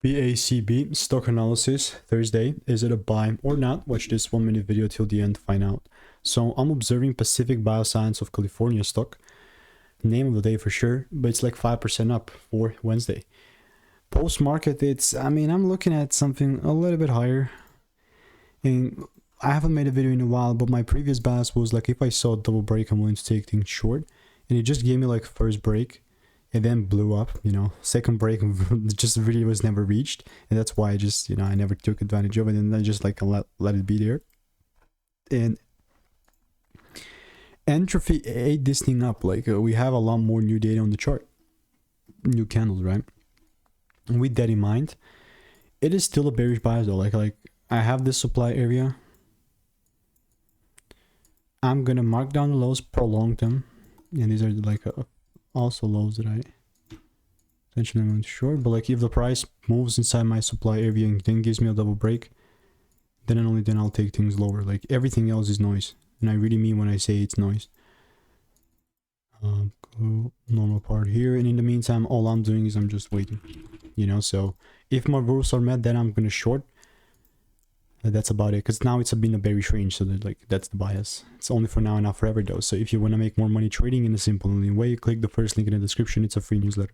PACB Stock Analysis Thursday. Is it a buy or not? Watch this 1-minute video till the end to find out. So I'm observing Pacific Biosciences of California stock. Name of the day for sure, but it's like 5% up for Wednesday. Post market, I'm looking at something a little bit higher. And I haven't made a video in a while, but my previous bias was like, if I saw a double break, I'm willing to take things short. And it just gave me like first break. It then blew up, second break just really was never reached. And that's why I just, I never took advantage of it. And I just like let it be there. And entropy ate this thing up. Like we have a lot more new data on the chart. New candles, right? And with that in mind, it is still a bearish bias though. Like I have this supply area. I'm going to mark down the lows, prolong them. And these are like also lows that I essentially am short. But like if the price moves inside my supply area and then gives me a double break, then and only then I'll take things lower. Like everything else is noise, and I really mean when I say it's noise. Go normal part here, and in the meantime all I'm doing is I'm just waiting, so if my rules are met, then I'm gonna short. That's about it, because now it's been a bearish range, so that's the bias. It's only for now and not forever though. So if you want to make more money trading in a simple way, click the first link in the description. It's a free newsletter.